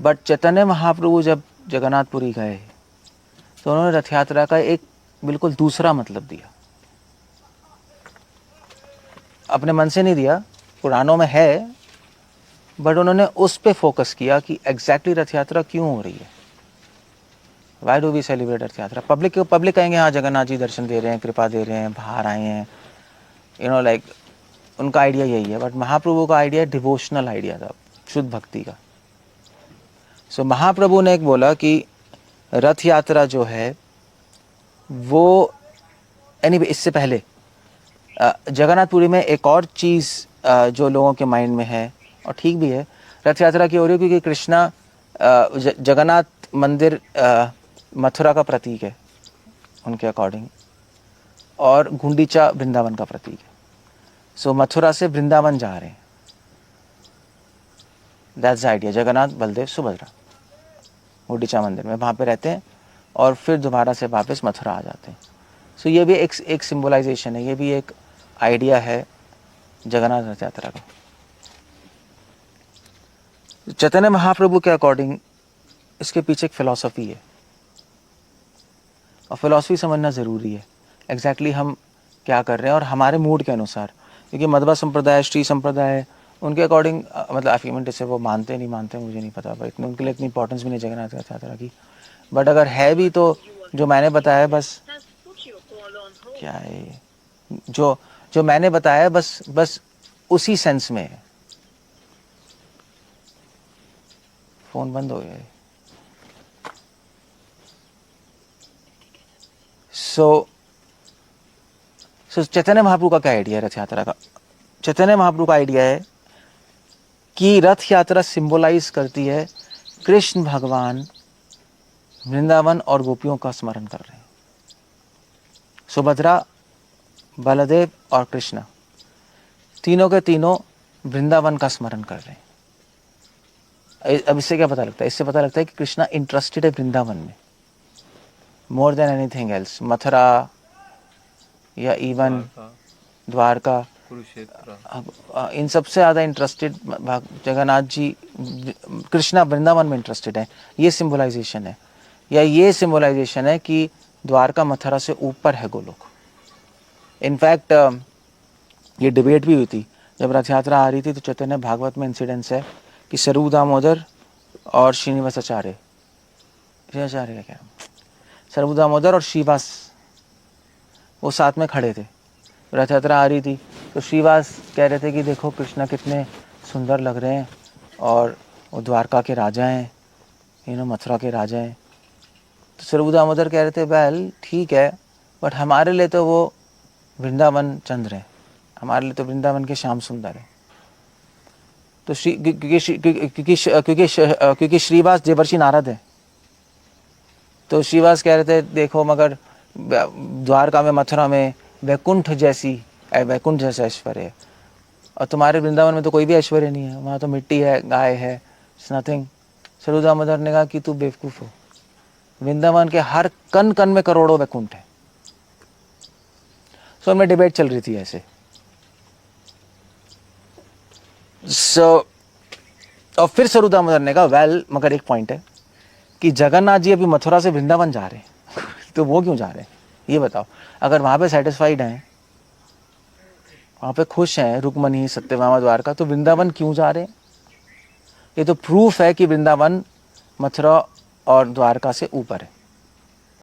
But Chaitanya Mahaprabhu जब जगन्नाथपुरी गए तो उन्होंने रथ यात्रा का एक बिल्कुल दूसरा मतलब दिया। अपने मन से नहीं दिया, पुराणों में है, बट उन्होंने उस पे फोकस किया कि एग्जैक्टली रथ यात्रा क्यों हो रही है। वाई डू वी सेलिब्रेट रथ यात्रा? पब्लिक कहेंगे हाँ जगन्नाथ जी दर्शन दे रहे हैं, कृपा दे रहे हैं, बाहर आए हैं, लाइक उनका आइडिया यही है। बट महाप्रभु का आइडिया डिवोशनल आइडिया था, शुद्ध भक्ति का। सो महाप्रभु ने एक बोला कि रथ यात्रा जो है वो इससे पहले जगन्नाथपुरी में एक और चीज़ जो लोगों के माइंड में है, और ठीक भी है, रथ यात्रा की हो रही है क्योंकि कृष्णा जगन्नाथ मंदिर मथुरा का प्रतीक है उनके अकॉर्डिंग, और गुंडीचा वृंदावन का प्रतीक है। सो मथुरा से वृंदावन जा रहे हैं, that's the idea. Jagannath, Baldev, Subhadra Gundicha मंदिर में वहाँ पे रहते हैं और फिर दोबारा से वापस मथुरा आ जाते हैं। सो ये भी एक सिंबलाइजेशन है, ये भी एक आइडिया है जगन्नाथ रथ यात्रा का। चैतन्य महाप्रभु के अकॉर्डिंग इसके पीछे एक फिलॉसफी है, और फिलॉसफी समझना ज़रूरी है एग्जैक्टली हम क्या कर रहे हैं और हमारे मूड के अनुसार। क्योंकि मध्वा संप्रदाय, श्री संप्रदाय, उनके अकॉर्डिंग मतलब आर्ग्यूमेंट से वो मानते नहीं मानते मुझे नहीं पता, बट उनके लिए इतनी इंपॉर्टेंस भी नहीं जगन्नाथ रथ यात्रा की। बट अगर है भी तो जो मैंने बताया है बस, क्या है जो मैंने बताया है बस उसी सेंस में है। फोन बंद हो गया है। सो चैतन्य महाप्रभु का क्या आइडिया है रथ यात्रा का? चैतन्य महाप्रभु का आइडिया है कि रथ यात्रा सिंबलाइज करती है कृष्ण भगवान वृंदावन और गोपियों का स्मरण कर रहे हैं। सुभद्रा, बलदेव और कृष्ण तीनों के तीनों वृंदावन का स्मरण कर रहे हैं। अब इससे क्या पता लगता है? इससे पता लगता है कि कृष्णा इंटरेस्टेड है वृंदावन में more than anything else. Mathura या इवन द्वारका, कुरुक्षेत्र, इन सबसे ज़्यादा इंटरेस्टेड जगन्नाथ जी, कृष्णा वृंदावन में इंटरेस्टेड है। ये सिंबलाइजेशन है, या ये सिंबलाइजेशन है कि द्वारका मथुरा से ऊपर है गोलोक। इनफैक्ट ये डिबेट भी हुई थी जब रथ यात्रा आ रही थी, तो चैतन्य भागवत में इंसिडेंस है कि स्वरूप दामोदर और श्रीनिवासाचार्य क्या स्वरूप दामोदर और श्रीवास वो साथ में खड़े थे। रथ यात्रा आ रही थी तो श्रीवास कह रहे थे कि देखो कृष्णा कितने सुंदर लग रहे हैं, और वो द्वारका के राजा हैं, मथुरा के राजा हैं। तो स्वरूप दामोदर कह रहे थे वेल ठीक है, बट हमारे लिए तो वो वृंदावन चंद्र है, हमारे लिए तो वृंदावन के श्याम सुंदर है। तो क्योंकि श्रीवास देवर्षि नारद है, तो श्रीवास कह रहे थे देखो मगर द्वारका में, मथुरा में वैकुंठ जैसा ऐश्वर्य है, और तुम्हारे वृंदावन में तो कोई भी ऐश्वर्य नहीं है, वहाँ तो मिट्टी है, गाय है, इट्स नथिंग। स्वरूप दामोदर ने कहा कि तू बेवकूफ़ हो, वृंदावन के हर कण कण में करोड़ों वैकुंठ है। सो उनमें डिबेट चल रही थी ऐसे। और फिर स्वरूप दामोदर ने कहा वेल मगर एक पॉइंट है कि जगन्नाथ जी अभी मथुरा से वृंदावन जा रहे हैं तो वो क्यों जा रहे हैं ये बताओ? अगर वहाँ पे सेटिस्फाइड हैं, वहाँ पे खुश हैं रुक्मणी, सत्यभामा, द्वारका, तो वृंदावन क्यों जा रहे हैं? ये तो प्रूफ है कि वृंदावन मथुरा और द्वारका से ऊपर है।